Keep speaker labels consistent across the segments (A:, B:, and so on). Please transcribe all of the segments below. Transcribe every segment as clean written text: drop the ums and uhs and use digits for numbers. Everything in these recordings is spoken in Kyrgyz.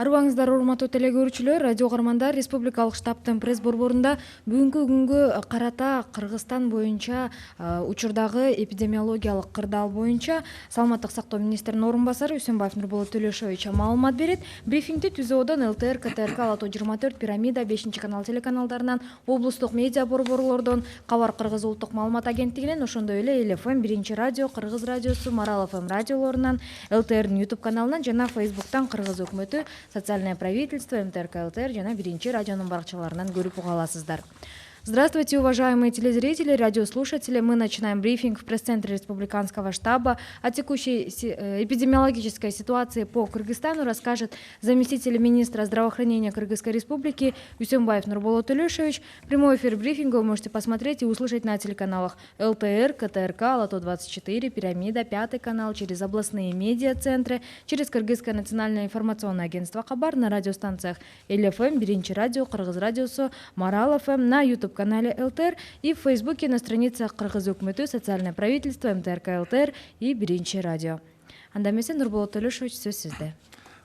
A: Арыбаңыздар, урматтуу телекөрүүчүлөр, радио каармандар, республикалык штабтын пресс борборунда бүгүнкү күнгө карата Кыргызстан боюнча учурдагы эпидемиологиялык кырдаал боюнча Саламаттык сактоо министринин орун басары Үсөнбаев Нурболот Төлөшович маалымат берет. Брифингди ТЗОдон ЛТР, КТРК, Ала-Тоо 24, Пирамида, 5-канал телеканалдарынан, облустук медиа борборлордон, Кабар Кыргыз улуттук маалымат агенттигинен, ошондой эле ЛФМ, Биринчи радио, Кыргыз радиосу, Марал ФМ радиолорунан, ЛТРдин YouTube каналынан жана Фейсбуктан Кыргыз өкмөтү, Социальное правительство, МТРК ЛТР жана Биринчи радионун баракчаларынан көрүп уга аласыздар. Здравствуйте, уважаемые телезрители, радиослушатели. Мы начинаем брифинг в пресс-центре Республиканского штаба. О текущей эпидемиологической ситуации по Кыргызстану расскажет заместитель министра здравоохранения Кыргызской Республики Үсөнбаев Нурболот Төлөшович. Прямой эфир брифинга вы можете посмотреть и услышать на телеканалах ЛТР, КТРК, Ала-Тоо 24, Пирамида, 5 канал, через областные медиа-центры, через Кыргызское национальное информационное агентство Кабар, на радиостанциях ЛФМ, Биринчи радио, Кыргыз радиосу, Марал ФМ, на YouTube канале ЛТР и в Фейсбуке на страницах Кыргыз өкмөтү, Социальное правительство, МТРК ЛТР и Биринчи радио. Анда эмесе Нурболот Төлөшович, сөз сизде.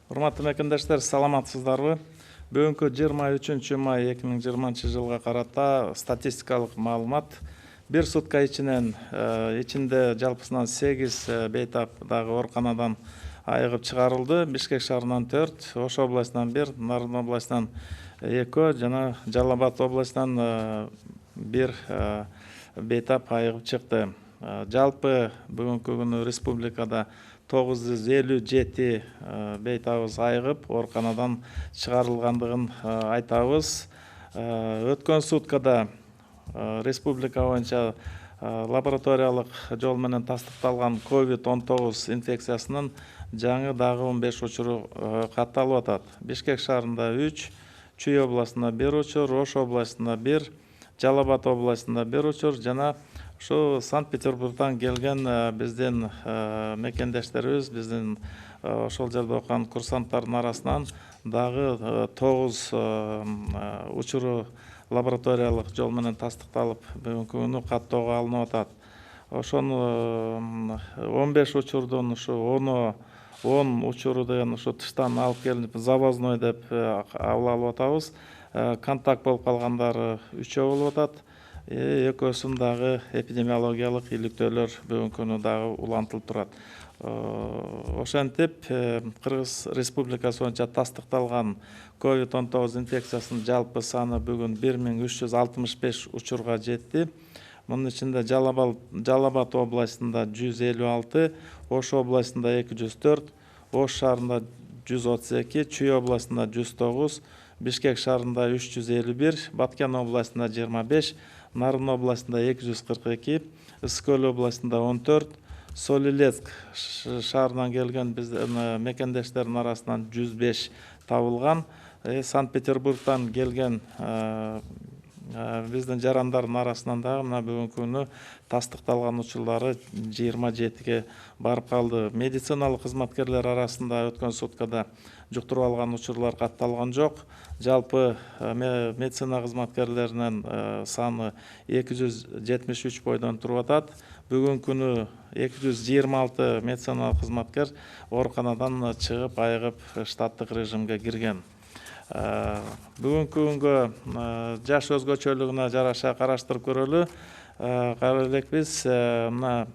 B: Урматтуу мекендештер, саламатсыздарбы? Бүгүнкү 23 май 2020 жылга карата статистикалык маалымат. Бир сутка ичинде жалпысынан 8 бейтаптагы ооруканадан айыгып чыгарылды. Бишкек шаарынан 4, Ош областынан 1, Нарын областынан 2 жана Жалал Абад областынан 1 бейтап айыгып чыкты. Жалпы бүгүнкү күнү республикада 957 бейтабыз айыгып ооруканадан чыгарылгандыгын айтабыз. Өткөн суткада республика боюнча лабораториялык жол менен тастыкталган COVID-19 инфекциясынын жаңы дагы 15 учуру катталып атат. Бишкек шаарында 3, Чүй областында 1 учур, Ош областында 1, Жалал Абад областында 1 учур жана ушу Санкт-Петербургдан келген биздин мекендештерибиз, биздин ошол жерде окуган курсанттардын арасынан дагы 9 учуру лабораториялык жол менен тастыкталып бүгүнкү күнү каттоого алынып атат. Ошону 15 учурдун ушу 10 учуру деген ушу тыштан алып келинип завозной деп алып атабыз. Контакт болуп калгандары 3 болуп атат. Экөөсүн дагы эпидемиологиялык иликтөөлөр бүгүнкү күнү дагы улантылып турат. Ошентип Кыргыз Республикасы боюнча тастыкталган COVID-19 инфекциясынын жалпы саны бүгүн 1365 учурга жетти. Мунун ичинде Жалал Абад областында 156, Ош областында 204, Ош шаарында 132, Чүй областында 109, Бишкек шаарында 351, Баткен областында 25, Нарын областында 242, Ысык-Көл областында 14, Солилецк шаарынан келген биздин мекендештердин арасынан 105 табылган. Санкт-Петербургдан келген биздин жарандардын арасынан дагы мына бүгүнкү күнү тастыкталган учурлары 27ге барып калды. Медициналык кызматкерлер арасында өткөн суткада жуктуруп алган учурлар катталган жок. Жалпы медицина кызматкерлеринин саны 273 бойдон туруп атат. Бүгүнкү күнү 226 медициналык кызматкер ооруканадан чыгып, айыгып штаттык режимге кирген. Бүгүнкү күнгө жаш өзгөчөлүгүнө жараша караштырып көрөлү. Карай элекпиз, мына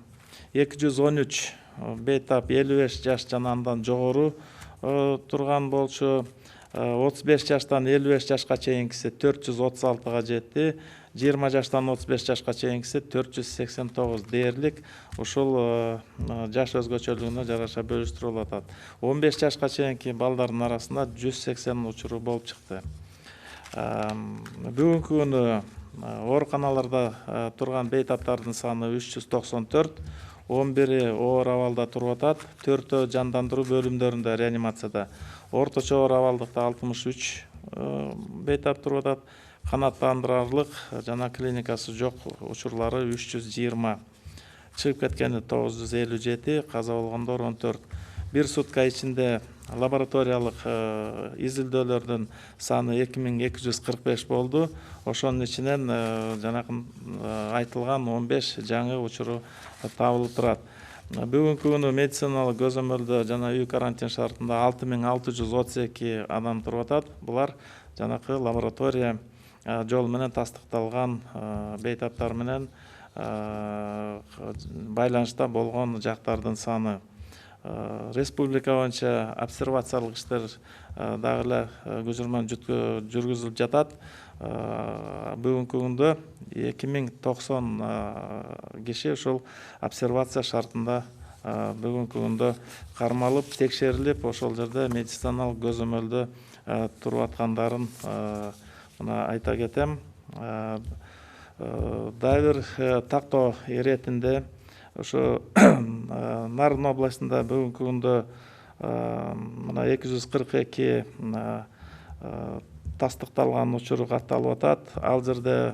B: 213 бейтап 55 жаш жана андан жогору турган болчу. 35 жаштан 55 жашка чейинкиси 436га жетти. 20 жаштан 35 жашка чейинкиси 489 дээрлик ушул жаш өзгөчөлүгүнө жараша бөлүштүрүлүп атат. 15 жашка чейинки балдардын арасында 180 учуру болуп чыкты. Бүгүнкү күнү ооруканаларда турган бейтаптардын саны 394, 11-и оор абалда туруп атат, 4-өө жандандыруу бөлүмдөрүндө реанимацияда. Орточо оор абалдыкта 63 бейтап туруп атат. Канааттандырарлык жана клиникасы жок учурлары 320. Чыгып кеткени 957, каза болгондор 14. Бир сутка ичинде лабораториялык изилдөөлөрдүн саны 2245 болду. Ошонун ичинен жанакын айтылган 15 жаңы учуру табылып турат. Бүгүнкү күнү медициналык көзөмөлдө жана үй карантин шартында 6632 адам туруп атат. Булар жанакы лаборатория жол менен тастыкталган бейтаптар менен байланышта болгон жактардын саны. Республика боюнча обсервациялык иштер дагы эле көчүрмө жүргүзүлүп жатат. Бүгүнкү күндө 2090 киши ушул обсервация шартында бүгүнкү күндө кармалып, текшерилип, ошол жерде медициналык көзөмөлдө туруп аткандарын мына айта кетем. Дагы бир тактоо иретинде ошо Нарын областында бүгүнкү күндө мына 242 тастыкталган учур катталып атат. Ал жерде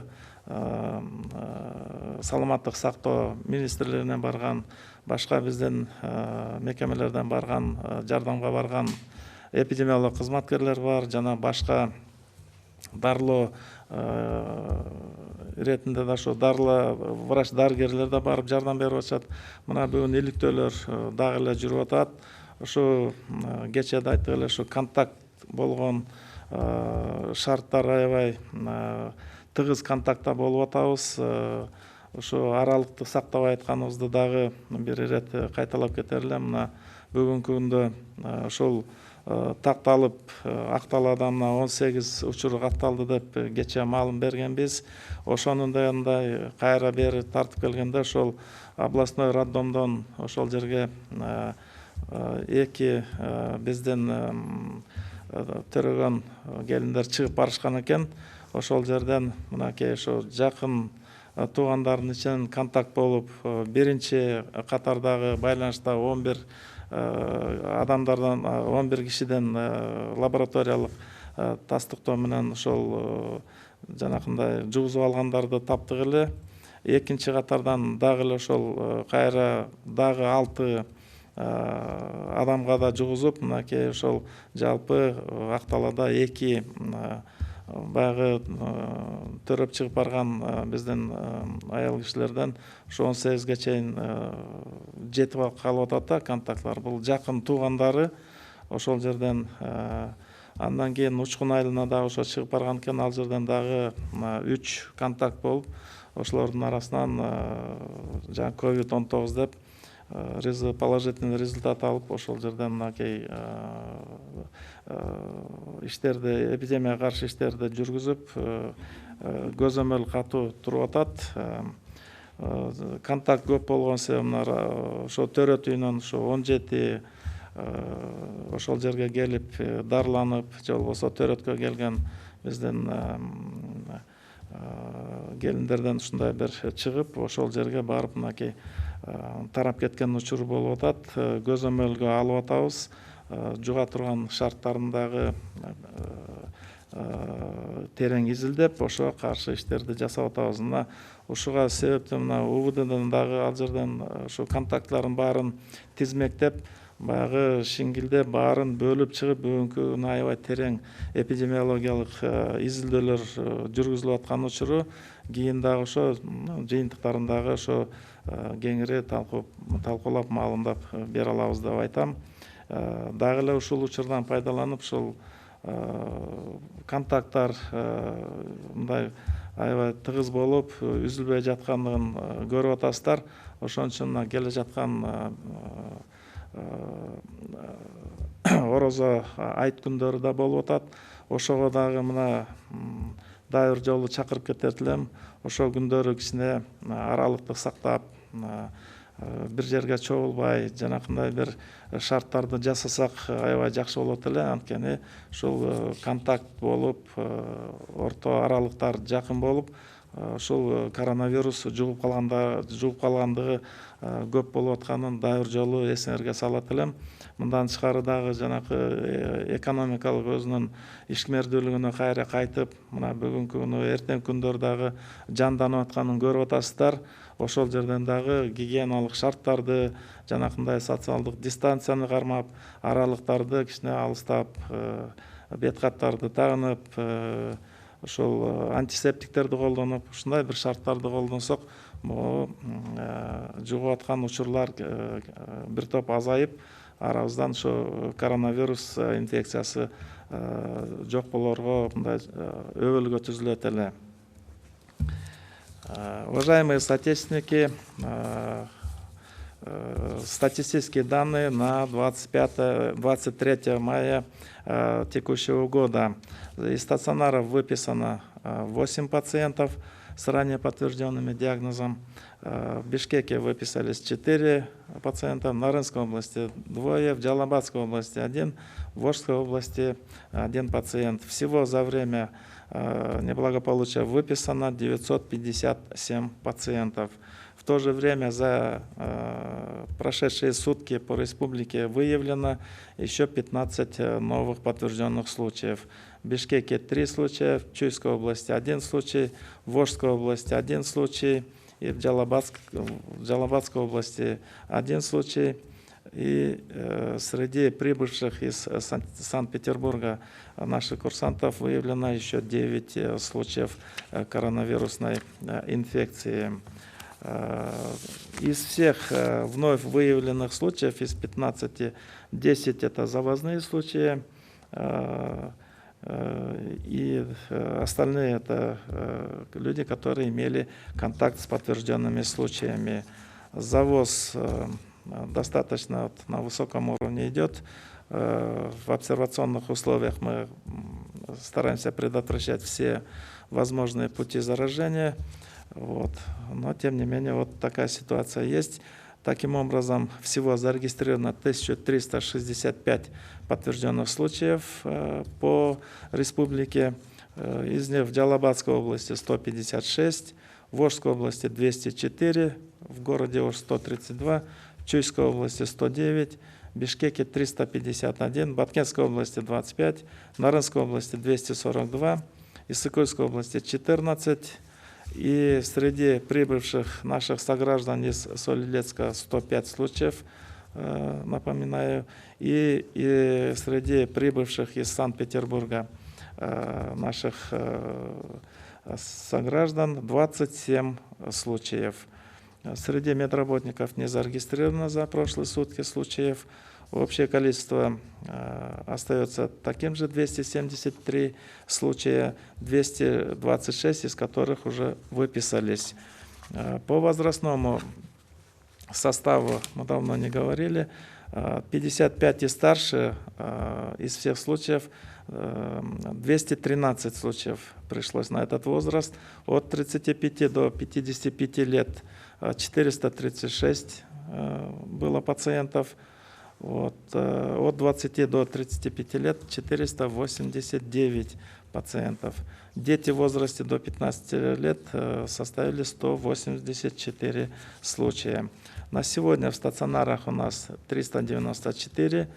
B: саламаттык сактоо министрлигинен барган, башка биздин мекемелерден барган, жардамга барган эпидемиологиялык кызматкерлер бар, жана башка дарылоо иретинде да ошо дарылоо врач дарыгерлер да барып жардам берип атышат. Мына бүгүн иликтөөлөр дагы эле жүрүп атат. Ошо кечээ да айттык эле, ошо контакт болгон шарттар аябай тыгыз контактта болуп атабыз. Ошо аралыкты сактабай айтканыбызды дагы бир ирет кайталап кетер элем. Мына бүгүнкү күндө ошол такталып Акталадан 18 учур катталды деп кечээ маалым бергенбиз. Ошонун да андай кайра бери тартып келгенде ошол областной роддомдон ошол жерге 2 биздин төрөгөн келиндер чыгып барышкан экен. Ошол жерден мынакей ошо жакын туугандардын ичинен контакт болуп, биринчи катардагы байланышта 11 адамдардан 11 кишиден лабораториялык тастыктоо менен ошол жанакындай жугузуп алгандарды таптык эле. Экинчи катардан дагы эле ошол кайра дагы 6 адамга да жугузуп, мынакей ошол жалпы Акталада 2 баягы төрөп чыгып барган биздин аял кишилерден ошо 18ге чейин жетип калып атат да контактлар. Бул жакын туугандары ошол жерден. Андан кийин Учкун айылына дагы ошо чыгып барган экен. Ал жерден дагы 3 контакт болуп, ошолордун арасынан жаңы COVID-19 деп положительный результат алып, ошол жерден мынакей иштерди, эпидемияга каршы иштерди жүргүзүп, көзөмөл катуу туруп атат. Контакт көп болгон себептен ошо төрөт үйүнөн ошо 17 ошол жерге келип дарыланып, же болбосо төрөткө келген биздин келиндерден ушундай бир чыгып, ошол жерге барып мынакей тарап кеткен учур болуп атат. Көзөмөлгө алып атабыз. Жуга турган шарттарын дагы терең изилдеп, ошого каршы иштерди жасап атабыз. Мына ушуга себептен мына УВДдан дагы ал жерден ошо контактларын баарын тизмектеп, баягы шиңгилдеп баарын бөлүп чыгып, бүгүнкү күнү аябай терең эпидемиологиялык изилдөөлөр жүргүзүлүп аткан учуру. Кийин дагы ошо жыйынтыктарын дагы ошо кеңири талкуулап, маалымдап бере алабыз деп айтам. Дагы эле ушул учурдан пайдаланып, ушул контакттар мындай аябай тыгыз болуп, үзүлбөй жаткандыгын көрүп атасыздар. Ошон үчүн мына келе жаткан орозо айт күндөрү да болуп атат. Ошого дагы мына дагы бир жолу чакырып кетет элем. Ошол күндөрү кичине аралыкты сактап, бир жерге чогулбай, жанакындай бир шарттарды жасасак аябай жакшы болот эле. Анткени ушул контакт болуп, орто аралыктар жакын болуп, ушул коронавирус жугуп калгандыгы көп болуп атканын дагы бир жолу эсиңерге салат элем. Мындан тышкары дагы жанакы экономикалык өзүнүн ишмердүүлүгүнө кайра кайтып, мына бүгүнкү күнү, эртең күндөр дагы жанданып атканын көрүп атасыздар. Ошол жерден дагы гигиеналык шарттарды, жанакындай социалдык дистанцияны кармап, аралыктарды кичине алыстап, бет каттарды тагынып, ошол антисептиктерди колдонуп, ушундай бир шарттарды колдонсок, могу жугуп аткан учурлар бир топ азайып, арабыздан ушу коронавирус инфекциясы жок болорго мындай өбөлгө түзүлөт эле. Уважаемые соотечественники, статистические данные на 23 мая текущего года. Из стационаров выписано 8 пациентов с ранее подтвержденным диагнозом. В Бишкеке выписались 4 пациента, в Нарынской области 2, в Джалабадской области 1, в Волжской области 1 пациент. Всего за время неблагополучия выписано 957 пациентов. В то же время за прошедшие сутки по республике выявлено еще 15 новых подтвержденных случаев. В Бишкеке 3 случая, в Чуйской области 1 случай, в Волжской области 1 случай, и в Джалабадской области 1 случай. И среди прибывших из Санкт-Петербурга наших курсантов выявлено еще 9 случаев коронавирусной инфекции. Из всех вновь выявленных случаев, из 15, 10 это завозные случаи, и остальные это люди, которые имели контакт с подтвержденными случаями. Завоз достаточно на высоком уровне идет. В обсервационных условиях мы стараемся предотвращать все возможные пути заражения. Но тем не менее вот такая ситуация есть. Таким образом, всего зарегистрировано 1365 подтвержденных случаев по республике. Из них в Джалабадской области 156, в Волжской области 204, в городе Ош 132, в Чуйской области 109, в Бишкеке 351, в Баткенской области 25, в Нарынской области 242, в Иссыкульской области 14, и среди прибывших наших сограждан из Солилецка 105 случаев, напоминаю, и среди прибывших из Санкт-Петербурга наших сограждан 27 случаев. Среди медработников не зарегистрировано за прошлые сутки случаев. Общее количество остается таким же, 273 случая, 226 из которых уже выписались. По возрастному составу мы давно не говорили. 55 и старше из всех случаев, 213 случаев пришлось на этот возраст. От 35 до 55 лет 436 было пациентов. От 20 до 35 лет 489 пациентов. Дети в возрасте до 15 лет составили 184 случая. На сегодня в стационарах у нас 394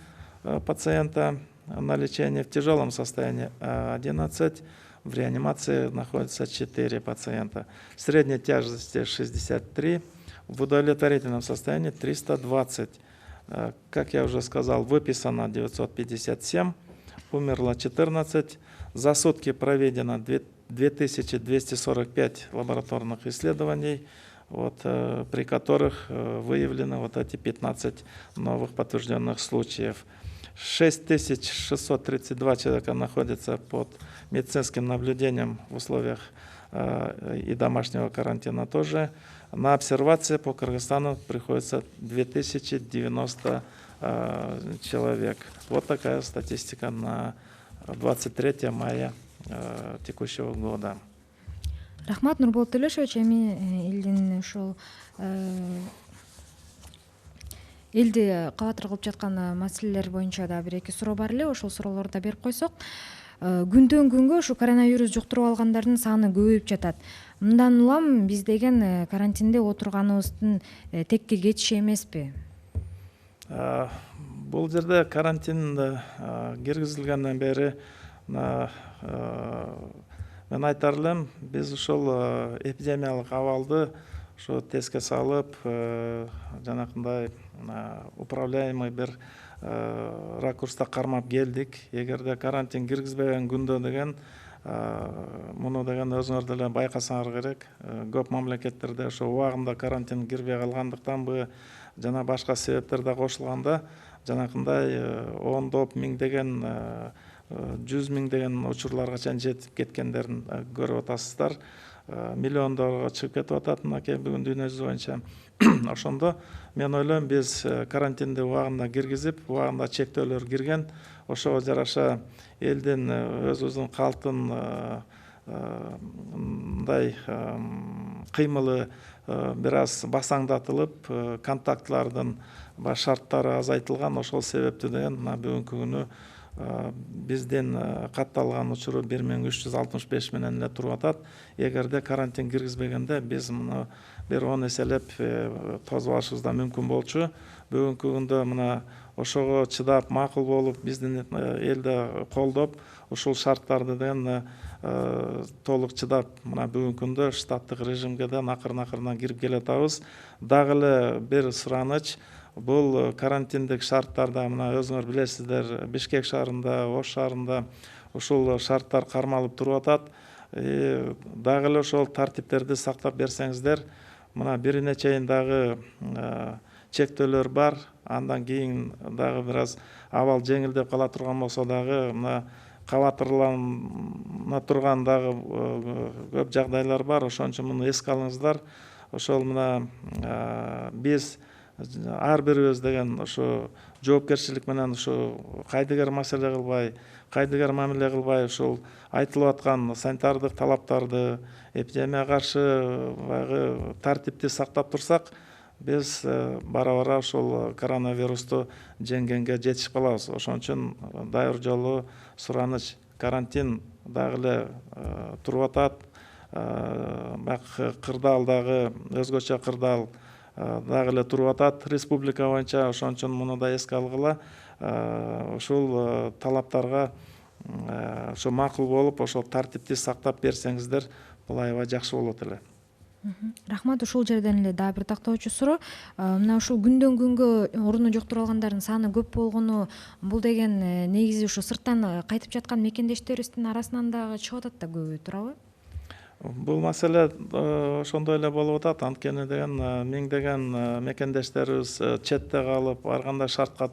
B: пациента на лечении, в тяжелом состоянии 11, в реанимации находится 4 пациента. Средней тяжести 63, в удовлетворительном состоянии 320. Как я уже сказал, выписано 957, умерло 14. За сутки проведено 2245 лабораторных исследований, при которых выявлено эти 15 новых подтвержденных случаев. 6632 человека находятся под медицинским наблюдением в условиях и домашнего карантина тоже. На обсервации по Кыргызстану приходится 2090 человек. Вот такая статистика на 23 мая текущего года.
A: Рахмат, Нурболот Төлөшевич. Эми элдин ушул элди кабатыр кылып жаткан маселелер боюнча да бир эки суроо бар эле. Ошол суроолорду да берип койсок. Күндөн күнгө ушу коронавирус жуктуруп алгандардын саны көбөйүп жатат. Мындан улам биз деген карантинде отурганыбыздын текке кетиши эмеспи?
B: Бул жерде карантин киргизилгенден бери мен айтар элем, биз ушул эпидемиялык абалды ушу теске салып, жанакындай управляемый бир ракурста кармап келдик. Эгерде карантин киргизбеген күндө деген муну деген өзүңөр деле байкасаңар керек. Көп мамлекеттерде ошо убагында карантин кирбей калгандыктанбы жана башка себептер да кошулганда жанакындай ондоп миңдеген, 100 миңдеген учурларга чейин жетип кеткендерин көрүп атасыздар. Миллиондорго чыгып кетип атат мынакей бүгүн дүйнө жүзү боюнча. Ошондо мен ойлойм, биз карантинди убагында киргизип, убагында чектөөлөр кирген, ошого жараша элдин өзүбүздүн калктын мындай кыймылы бир аз басаңдатылып, контактлардын шарттары азайтылган. Ошол себептүү деген мына бүгүнкү күнү биздин катталган учуру 1365 менен эле туруп атат. Эгерде карантин киргизбегенде биз муну бир 10 эселеп тосуп алышыбыз да мүмкүн болчу. Бүгүнкү күндө мына ошого чыдап, макул болуп, биздин элди колдоп, ушул шарттарды деген толук чыдап, мына бүгүнкү күндө штаттык режимге да акырын кирип келатабыз. Дагы эле бир сураныч, бул карантиндик шарттарда мына өзүңөр билесиздер, Бишкек шаарында, Ош шаарында ушул шарттар кармалып туруп атат. Дагы эле ошол тартиптерди сактап берсеңиздер, мына бир нечейин дагы чектөөлөр бар. Андан кийин дагы бир аз абал жеңилдеп кала турган болсо дагы мына кабатырлана турган дагы көп жагдайлар бар. Ошон үчүн муну эске алыңыздар. Ошол мына биз ар бирибиз деген ошо жоопкерчилик менен ушу кайдыгер маселе кылбай, кайдыгер мамиле кылбай, ушул айтылып аткан санитардык талаптарды, эпидемияга каршы баягы тартипти сактап турсак, биз бара ошол коронавирусту жеңгенге жетишип калабыз. Ошон үчүн дайыр жолу сураныч, карантин дагы эле туруп атат. Баягы кырдаал дагы өзгөчө кырдаал дагы эле туруп атат республика боюнча. Ошон үчүн муну да эске алгыла. Ушул талаптарга ошо макул болуп, ошол тартипти сактап берсеңиздер, бул аябай жакшы болот эле.
A: Рахмат. Ушул жерден эле дагы бир тактоочу суроо. Мына ушул күндөн күнгө орунду жуктуруп алгандардын саны көп болгону, бул деген негизи ушу сырттан кайтып жаткан мекендештерибиздин арасынан дагы чыгып атат да көбү, туурабы?
B: Бул маселе ошондой эле болуп атат. Анткени деген миңдеген мекендештерибиз четте калып, ар кандай шартка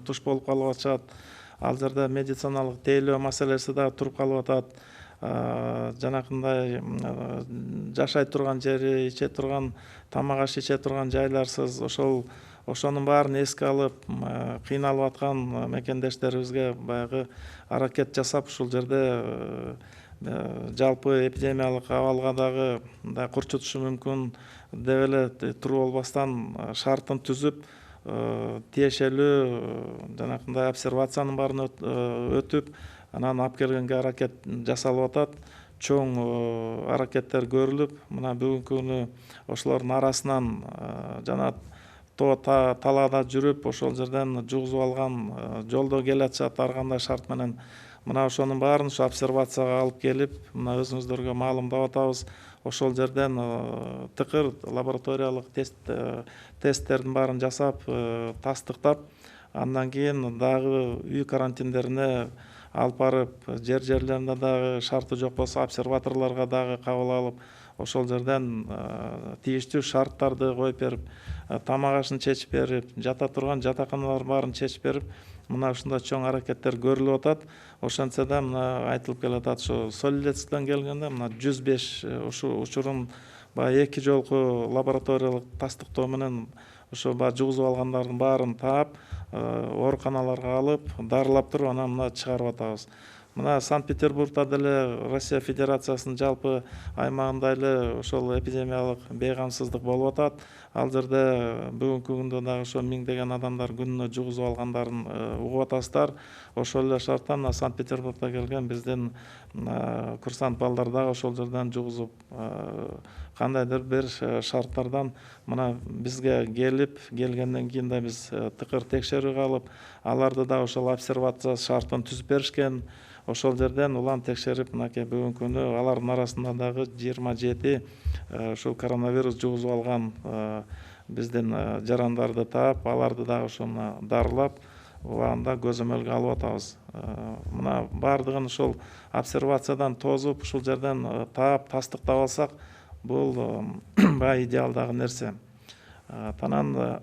B: туш болуп калып атышат. Ал жерде медициналык тейлөө маселеси да туруп калып атат. Жанакындай жашай турган жери, иче турган тамак аш иче турган жайларсыз. Ошонун баарын эске алып, кыйналып аткан мекендештерибизге баягы аракет жасап, ушул жерде жалпы эпидемиялык абалга дагы мындай курчутушу мүмкүн деп эле туруп албастан шартын түзүп, тиешелүү жанакындай обсервациянын баарын өтүп, анан алып келгенге аракет жасалып атат. Чоң аракеттер көрүлүп, мына бүгүнкү күнү ошолордун арасынан жана тоо талаада жүрүп, ошол жерден жугузуп алган жолдо келатышат ар кандай шарт менен. Мына ошонун баарын ушу обсервацияга алып келип, мына өзүңүздөргө маалымдап атабыз. Ошол жерден тыкыр лабораториялык тесттердин баарын жасап, тастыктап, андан кийин дагы үй карантиндерине алып барып, жерлеринде дагы шарты жок болсо обсерваторлорго дагы кабыл алып, ошол жерден тийиштүү шарттарды коюп берип, тамак ашын чечип берип, жата турган жатаканалардын баарын чечип берип, мына ушундай чоң аракеттер көрүлүп атат. Ошентсе да мына айтылып келатат, ушу Солилецктен келгенде мына 105 ушу учурун баягы 2 жолку лабораториялык тастыктоо менен ошо баягы жугузуп алгандардын баарын таап, ооруканаларга алып, дарылап туруп, анан мына чыгарып атабыз. Мына Санкт-Петербургда деле Россия Федерациясынын жалпы аймагында эле ошол эпидемиялык бейгамсыздык болуп атат. Ал жерде бүгүнкү күндө дагы ошо миңдеген адамдар күнүнө жугузуп алгандарын угуп атасыздар. Ошол эле шарттан мына Санкт-Петербургда келген биздин курсант балдар дагы ошол жерден жугузуп, кандайдыр бир шарттардан мына бизге келгенден кийин да биз тыкыр текшерүүгө алып, аларды да ошол обсервация шартын түзүп беришкен. Ошол жерден улам текшерип, мынакей бүгүнкү күнү алардын арасында дагы 27 ушул коронавирус жугузуп алган биздин жарандарды таап, аларды дагы ошону дарылап, убагында көзөмөлгө алып атабыз. Мына бардыгын ушул обсервациядан тозуп, ушул жерден таап, тастыктап алсак, бул баягы идеалдагы нерсе. Анан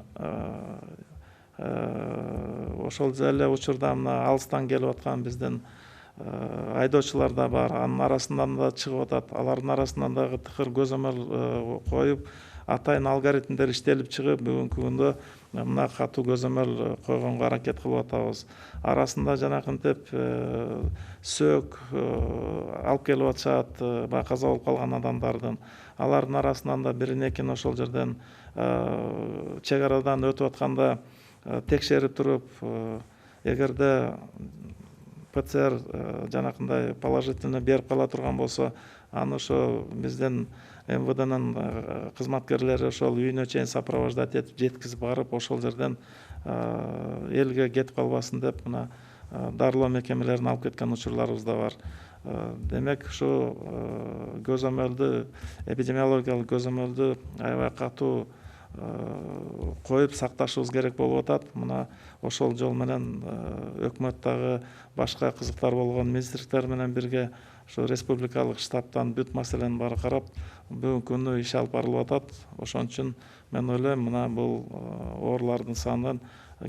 B: ошол эле учурда мына алыстан келип аткан биздин айдоочулар да бар, анын арасынан да чыгып атат. Алардын арасынан дагы тыкыр көзөмөл коюп, атайын алгоритмдер иштелип чыгып, бүгүнкү күндө мына катуу көзөмөл койгонго аракет кылып атабыз. Арасында жанакынтип сөөк алып келип атышат, баягы каза болуп калган адамдардын. Алардын арасынан да бирин экин ошол жерден чек арадан өтүп атканда текшерип туруп, эгерде ПЦР жанакындай положительный берип кала турган болсо, аны ошо биздин МВДнын кызматкерлери ошол үйүнө чейин сопровождать этип жеткизип барып, ошол жерден элге кетип калбасын деп мына дарылоо мекемелерин алып кеткен учурларыбыз да бар. Демек, ушу көзөмөлдү, эпидемиологиялык көзөмөлдү аябай катуу коюп сакташыбыз керек болуп атат. Мына ошол жол менен өкмөт дагы башка кызыктар болгон министрликтер менен бирге ошо республикалык штабтан бүт маселени баары карап, бүгүнкү күнү иш алып барылып атат. Ошон үчүн мен ойлойм, мына бул оорулардын санын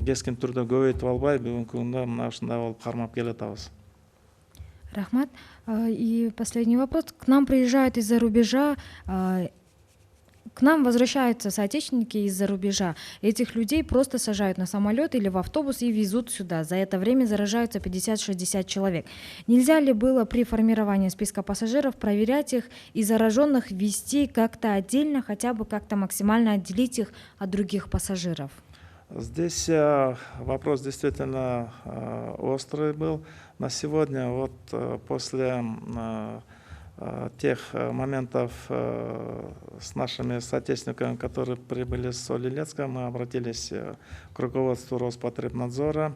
B: кескин түрдө көбөйтүп албай, бүгүнкү күндө мына ушундай болуп кармап келатабыз.
A: Рахмат. И последний вопрос. К нам приезжают из-за рубежа, к нам возвращаются соотечественники из-за рубежа. Этих людей просто сажают на самолет или в автобус и везут сюда. За это время заражаются 50-60 человек. Нельзя ли было при формировании списка пассажиров проверять их и зараженных вести как-то отдельно, хотя бы как-то максимально отделить их от других пассажиров?
B: Здесь вопрос действительно острый был. На сегодня, вот после тех моментов с нашими соотечественниками, которые прибыли с Соль-Илецка, мы обратились к руководству Роспотребнадзора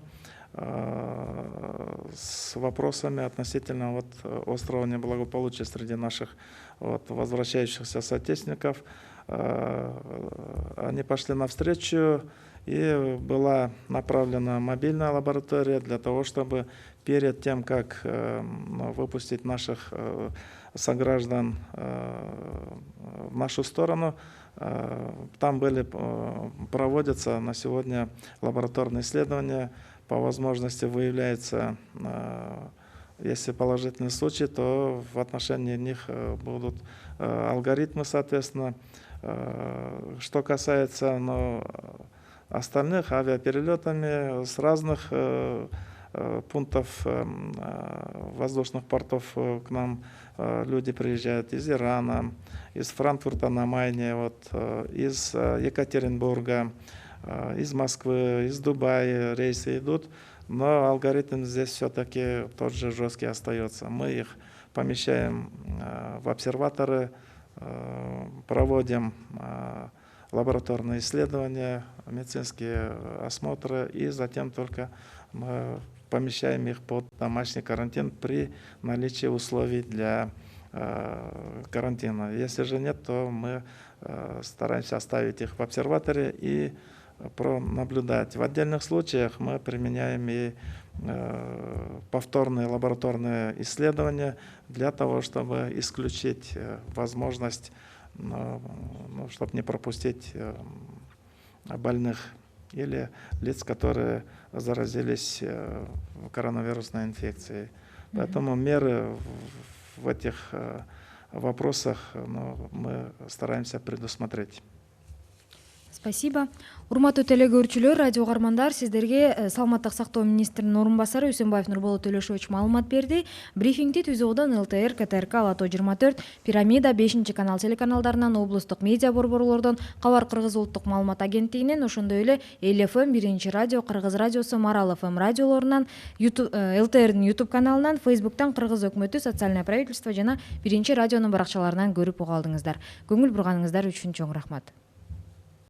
B: с вопросами относительно острого неблагополучия среди наших возвращающихся соотечественников. Они пошли навстречу, и была направлена мобильная лаборатория для того, чтобы перед тем, как выпустить наших сограждан в нашу сторону, там проводятся на сегодня лабораторные исследования. По возможности выявляется, если положительный случай, то в отношении них будут алгоритмы, соответственно. Что касается остальных авиаперелетами с разных пунктов воздушных портов к нам люди приезжают из Ирана, из Франкфурта на Майне, из Екатеринбурга, из Москвы, из Дубая рейсы идут, но алгоритм здесь все-таки тот же жесткий остается. Мы их помещаем в обсерваторы, проводим лабораторные исследования, медицинские осмотры, и затем только мы помещаем их под домашний карантин при наличии условий для карантина. Если же нет, то мы стараемся оставить их в обсерваторе и пронаблюдать. В отдельных случаях мы применяем и повторные лабораторные исследования для того, чтобы исключить возможность, чтобы не пропустить больных или лиц, которые заразились коронавирусной инфекцией. Поэтому меры в этих вопросах мы стараемся предусмотреть.
A: Спасибо. Урматтуу телекөрүүчүлөр, радио угармандар, сиздерге Саламаттык сактоо министринин орун басары Үсөнбаев Нурболот Төлөшович маалымат берди. Брифингди түзүүдөн ЛТР, КТРК, Лато 24, Пирамида, 5-канал телеканалдарынан, облустук медиа борборлордон, Кабар Кыргыз улуттук маалымат агенттигинен, ошондой эле Эл ФМ, 1-радио, Кыргыз радиосу, Марал ФМ радиолорунан, ЛТРдин YouTube каналынан, Facebooктан Кыргыз өкмөтү, социальное правительство жана 1-радионун баракчаларынан көрүп уга алдыңыздар. Көңүл бурганыңыздар үчүн чоң рахмат.